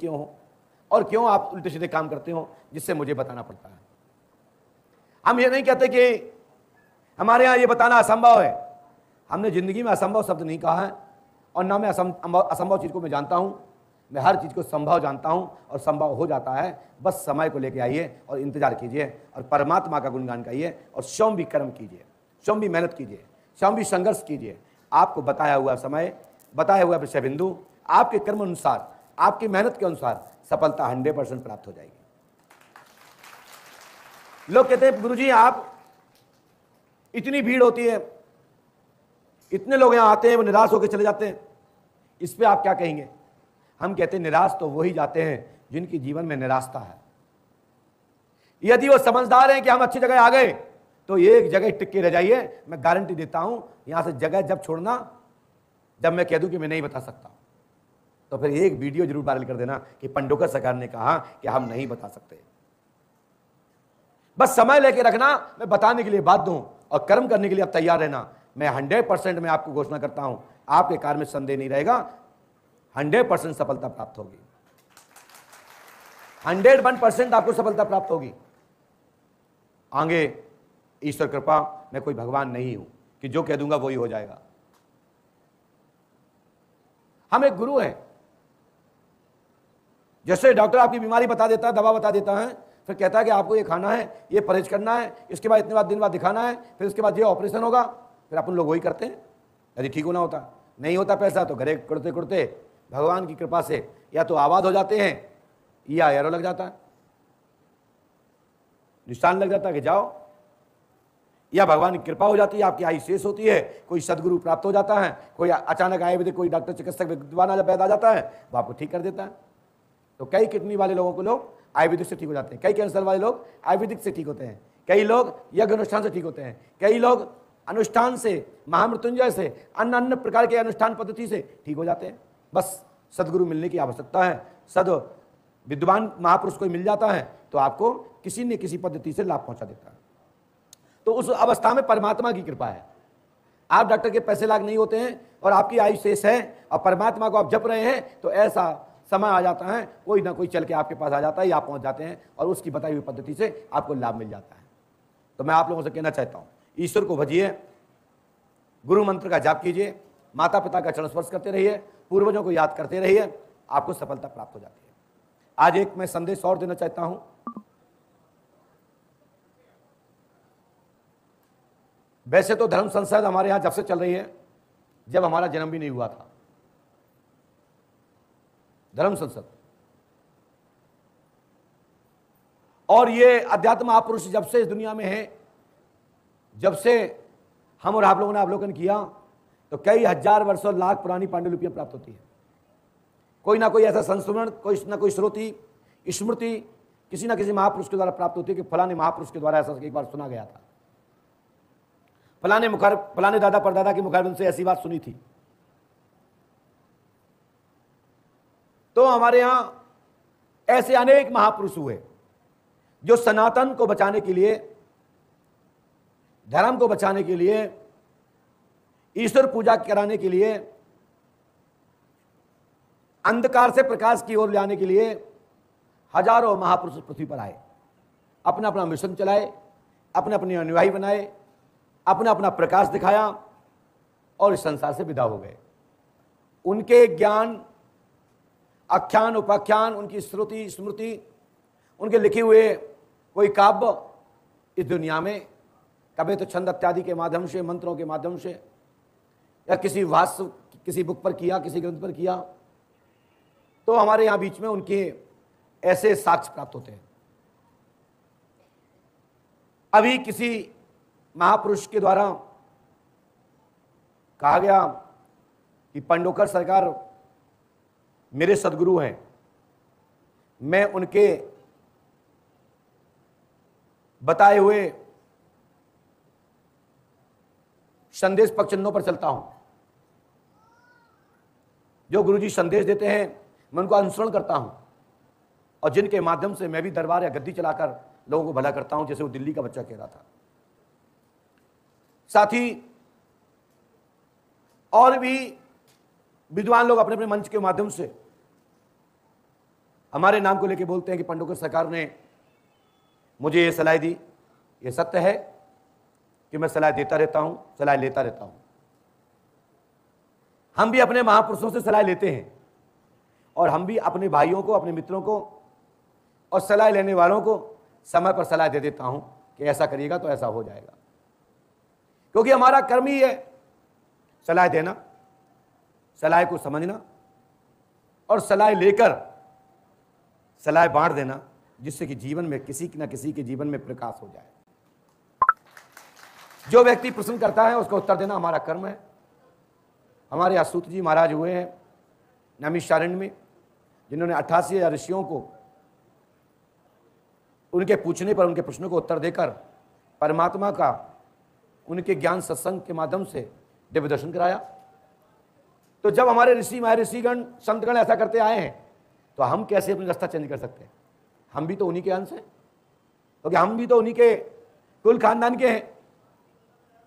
क्यों हो और क्यों आप उल्टे सीधे काम करते हो, जिससे मुझे बताना पड़ता है। हम ये नहीं कहते कि हमारे यहाँ ये बताना असंभव है। हमने जिंदगी में असंभव शब्द नहीं कहा है, और ना मैं असंभव चीज को मैं जानता हूं। मैं हर चीज को संभव जानता हूं, और संभव हो जाता है। बस समय को लेके आइए और इंतजार कीजिए, और परमात्मा का गुणगान गाइए, और स्वयं भी कर्म कीजिए, स्वयं भी मेहनत कीजिए, स्वयं भी संघर्ष कीजिए। आपको बताया हुआ समय, बताया हुआ विषय बिंदु, आपके कर्म अनुसार, आपकी मेहनत के अनुसार सफलता 100% प्राप्त हो जाएगी। लोग कहते हैं गुरुजी आप, इतनी भीड़ होती है, इतने लोग यहां आते हैं, वो निराश होकर चले जाते हैं, इस पे आप क्या कहेंगे? हम कहते हैं निराश तो वही जाते हैं जिनकी जीवन में निराशता है। यदि वो समझदार हैं कि हम अच्छी जगह आ गए, तो एक जगह टिक के रह जाइए। मैं गारंटी देता हूं, यहां से जगह जब छोड़ना, जब मैं कह दूं कि मैं नहीं बता सकता, तो फिर एक वीडियो जरूर वायरल कर देना कि पंडोकर सरकार ने कहा कि हम नहीं बता सकते। बस समय लेके रखना, मैं बताने के लिए बाध्य हूं, और कर्म करने के लिए आप तैयार रहना। मैं 100% में आपको घोषणा करता हूं, आपके कार्य में संदेह नहीं रहेगा, 100% सफलता प्राप्त होगी, 101% आपको सफलता प्राप्त होगी। आगे ईश्वर कृपा, मैं कोई भगवान नहीं हूं कि जो कह दूंगा वही हो जाएगा। हम एक गुरु हैं। जैसे डॉक्टर आपकी बीमारी बता देता है, दवा बता देता है, फिर कहता है कि आपको ये खाना है, ये परहेज करना है, इसके बाद इतने दिन बाद दिखाना है, फिर उसके बाद ये ऑपरेशन होगा, फिर अपन लोग वही करते हैं। यदि ठीक होना होता, नहीं होता पैसा, तो घरे कुड़ते कुड़ते भगवान की कृपा से या तो आबाद हो जाते हैं, या एरो लग जाता है, निशान लग जाता है कि जाओ, या भगवान की कृपा हो जाती है, आपकी आयु शेष होती है, कोई सदगुरु प्राप्त हो जाता है, कोई अचानक आयुर्वेदिक कोई डॉक्टर चिकित्सक विद्वान जब पैदा आ जाता है, वो आपको ठीक कर देता है। तो कई किडनी वाले लोगों को लोग आयुर्वेदिक से ठीक हो जाते हैं, कई कैंसर वाले लोग आयुर्वेदिक से ठीक होते हैं, कई लोग यज्ञ अनुष्ठान से ठीक होते हैं, कई लोग अनुष्ठान से, महामृत्युंजय से, अन्य अन्य प्रकार के अनुष्ठान पद्धति से ठीक हो जाते हैं। बस सदगुरु मिलने की आवश्यकता है, सद विद्वान महापुरुष कोई मिल जाता है तो आपको किसी न किसी पद्धति से लाभ पहुंचा देता है। तो उस अवस्था में परमात्मा की कृपा है। आप डॉक्टर के पैसे लायक नहीं होते हैं और आपकी आयु शेष है और परमात्मा को आप जप रहे हैं, तो ऐसा समय आ जाता है, कोई ना कोई चल के आपके पास आ जाता है या आप पहुंच जाते हैं और उसकी बताई हुई पद्धति से आपको लाभ मिल जाता है। तो मैं आप लोगों से कहना चाहता हूं, ईश्वर को भजिए, गुरु मंत्र का जाप कीजिए, माता पिता का चरण स्पर्श करते रहिए, पूर्वजों को याद करते रहिए, आपको सफलता प्राप्त हो जाती है। आज एक मैं संदेश और देना चाहता हूं। वैसे तो धर्म संसद हमारे यहां जब से चल रही है, जब हमारा जन्म भी नहीं हुआ था। धर्म संसद और ये अध्यात्म महापुरुष जब से इस दुनिया में है, जब से हम और आप लोगों ने अवलोकन किया, तो कई हजार वर्षों लाख पुरानी पांडुलिपियां प्राप्त होती है। कोई ना कोई ऐसा संस्मरण, कोई ना कोई श्रुति स्मृति किसी ना किसी महापुरुष के द्वारा प्राप्त होती है कि फलाने महापुरुष के द्वारा ऐसा एक बार सुना गया था, फलाने दादा परदादा के मुखारबिंद से ऐसी बात सुनी थी। तो हमारे यहां ऐसे अनेक महापुरुष हुए जो सनातन को बचाने के लिए, धर्म को बचाने के लिए, ईश्वर पूजा कराने के लिए, अंधकार से प्रकाश की ओर लाने के लिए हजारों महापुरुष पृथ्वी पर आए, अपना अपना मिशन चलाए, अपने अपने अनुयायी बनाए, अपना अपना प्रकाश दिखाया और इस संसार से विदा हो गए। उनके ज्ञान, आख्यान, उपाख्यान, उनकी श्रुति स्मृति, उनके लिखे हुए कोई काव्य इस दुनिया में कभी तो छंद इत्यादि के माध्यम से, मंत्रों के माध्यम से, या किसी भाष्य, किसी बुक पर किया, किसी ग्रंथ पर किया, तो हमारे यहां बीच में उनके ऐसे साक्ष्य प्राप्त होते हैं। अभी किसी महापुरुष के द्वारा कहा गया कि पंडोकर सरकार मेरे सदगुरु हैं, मैं उनके बताए हुए संदेश पक्ष चिन्हों पर चलता हूं। जो गुरुजी संदेश देते हैं मैं उनको अनुसरण करता हूं, और जिनके माध्यम से मैं भी दरबार या गद्दी चलाकर लोगों को भला करता हूं, जैसे वो दिल्ली का बच्चा कह रहा था। साथ ही और भी विद्वान लोग अपने अपने मंच के माध्यम से हमारे नाम को लेके बोलते हैं कि पंडोकर सरकार ने मुझे ये सलाह दी। ये सत्य है कि मैं सलाह देता रहता हूं, सलाह लेता रहता हूं। हम भी अपने महापुरुषों से सलाह लेते हैं और हम भी अपने भाइयों को, अपने मित्रों को और सलाह लेने वालों को समय पर सलाह दे देता हूं कि ऐसा करिएगा तो ऐसा हो जाएगा, क्योंकि हमारा कर्म ही है सलाह देना, सलाह को समझना और सलाह लेकर सलाह बांट देना, जिससे कि जीवन में किसी न किसी के जीवन में प्रकाश हो जाए। जो व्यक्ति प्रश्न करता है उसका उत्तर देना हमारा कर्म है। हमारे यहाँ सूत जी महाराज हुए हैं नैमिषारण्य में, जिन्होंने 88,000 ऋषियों को उनके पूछने पर उनके प्रश्नों को उत्तर देकर परमात्मा का उनके ज्ञान सत्संग के माध्यम से दिव्य दर्शन कराया। तो जब हमारे ऋषि महर्षिगण संतगण ऐसा करते आए हैं तो हम कैसे अपनी रास्ता चेंज कर सकते हैं? हम भी तो उन्हीं के अंश हैं, क्योंकि हम भी तो उन्हीं के कुल खानदान के हैं,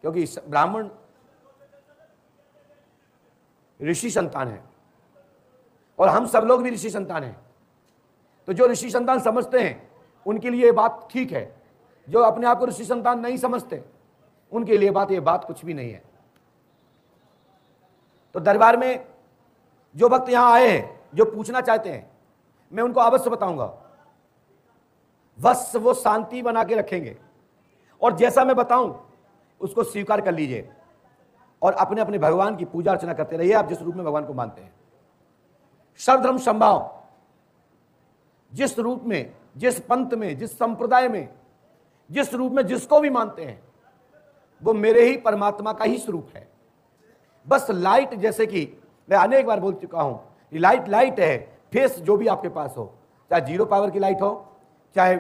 क्योंकि ब्राह्मण ऋषि संतान है और हम सब लोग भी ऋषि संतान हैं। तो जो ऋषि संतान समझते हैं उनके लिए ये बात ठीक है, जो अपने आप को ऋषि संतान नहीं समझते उनके लिए ये बात कुछ भी नहीं है। तो दरबार में जो भक्त यहां आए हैं, जो पूछना चाहते हैं, मैं उनको अवश्य बताऊंगा, बस वो शांति बना के रखेंगे और जैसा मैं बताऊं उसको स्वीकार कर लीजिए और अपने अपने भगवान की पूजा अर्चना करते रहिए। आप जिस रूप में भगवान को मानते हैं, सर्वधर्म समभाव, जिस रूप में, जिस पंथ में, जिस संप्रदाय में, जिस रूप में जिसको भी मानते हैं, वो मेरे ही परमात्मा का ही स्वरूप है। बस लाइट, जैसे कि मैं अनेक बार बोल चुका हूं, लाइट लाइट है। फेस जो भी आपके पास हो, चाहे 0 पावर की लाइट हो, चाहे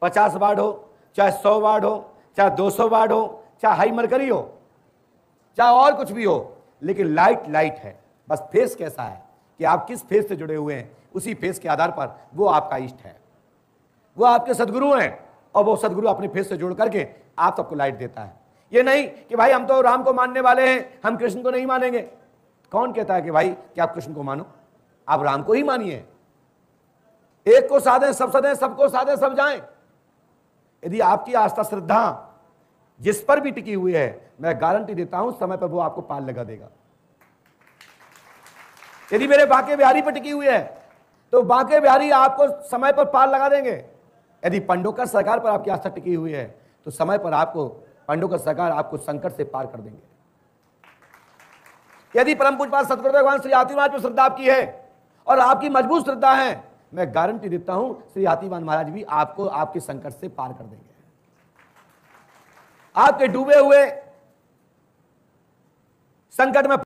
50 वाट हो, चाहे 100 वाट हो, चाहे 200 वाट हो, चाहे हाई मरकरी हो, चाहे और कुछ भी हो, लेकिन लाइट लाइट है। बस फेस कैसा है कि आप किस फेस से जुड़े हुए हैं, उसी फेस के आधार पर वो आपका इष्ट है, वो आपके सदगुरु हैं और वो सदगुरु अपने फेस से जोड़ करके आप सबको लाइट देता है। ये नहीं कि भाई हम तो राम को मानने वाले हैं, हम कृष्ण को नहीं मानेंगे। कौन कहता है कि भाई कि आप कृष्ण को मानो? आप राम को ही मानिए। एक को साधे सब सदें, सबको साधे सब जाएं। यदि आपकी आस्था श्रद्धा जिस पर भी टिकी हुई है, मैं गारंटी देता हूं समय पर वो आपको पार लगा देगा। यदि मेरे बांके बिहारी पर टिकी हुई है तो बांके बिहारी आपको समय पर पार लगा देंगे। यदि पंडोकर सरकार पर आपकी आस्था टिकी हुई है तो समय पर आपको पंडोकर सरकार आपको संकट से पार कर देंगे। यदि परम पूज्य सतगुरु भगवान श्री हाथीवान पर श्रद्धा आपकी है और आपकी मजबूत श्रद्धा है, मैं गारंटी देता हूं श्री हाथीवान महाराज भी आपको आपके संकट से पार कर देंगे। आपके डूबे हुए संकट में